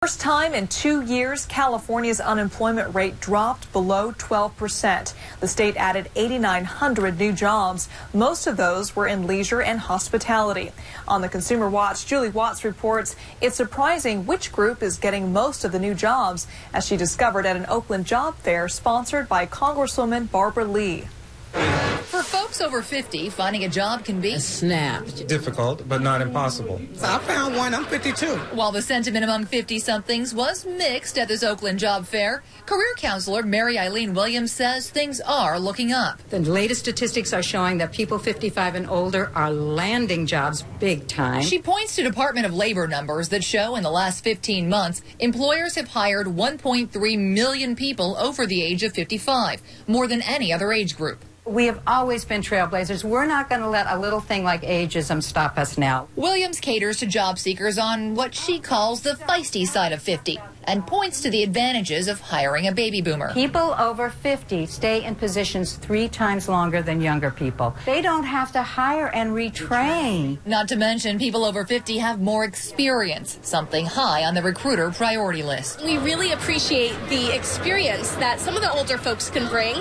First time in 2 years, California's unemployment rate dropped below 12%. The state added 8,900 new jobs. Most of those were in leisure and hospitality. On the Consumer Watch, Julie Watts reports it's surprising which group is getting most of the new jobs, as she discovered at an Oakland job fair sponsored by Congresswoman Barbara Lee. For folks over 50, finding a job can be snapped. Difficult, but not impossible. I found one. I'm 52. While the sentiment among 50-somethings was mixed at this Oakland job fair, career counselor Mary Eileen Williams says things are looking up. The latest statistics are showing that people 55 and older are landing jobs big time. She points to Department of Labor numbers that show in the last 15 months, employers have hired 1.3 million people over the age of 55, more than any other age group. We have always been trailblazers. We're not going to let a little thing like ageism stop us now. Williams caters to job seekers on what she calls the feisty side of 50 and points to the advantages of hiring a baby boomer. People over 50 stay in positions 3 times longer than younger people. They don't have to hire and retrain. Not to mention, people over 50 have more experience, something high on the recruiter priority list. We really appreciate the experience that some of the older folks can bring,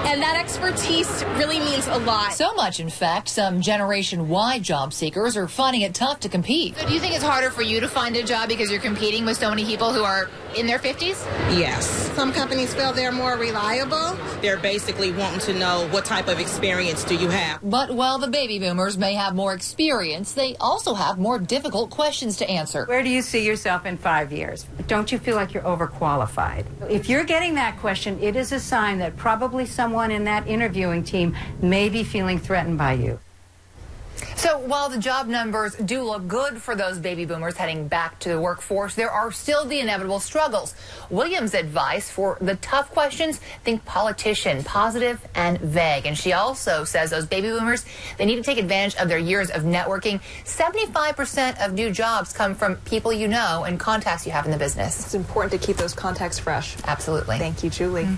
and that expertise really means a lot. So much, in fact, some Generation Y job seekers are finding it tough to compete. So do you think it's harder for you to find a job because you're competing with so many people who are in their 50s? Yes. Some companies feel they're more reliable. They're basically wanting to know what type of experience do you have. But while the baby boomers may have more experience, they also have more difficult questions to answer. Where do you see yourself in 5 years? Don't you feel like you're overqualified? If you're getting that question, it is a sign that probably someone in that interviewing team may be feeling threatened by you. So while the job numbers do look good for those baby boomers heading back to the workforce, there are still the inevitable struggles. Williams' advice for the tough questions, think politician, positive and vague. And she also says those baby boomers, they need to take advantage of their years of networking. 75% of new jobs come from people you know and contacts you have in the business. It's important to keep those contacts fresh. Absolutely. Thank you, Julie.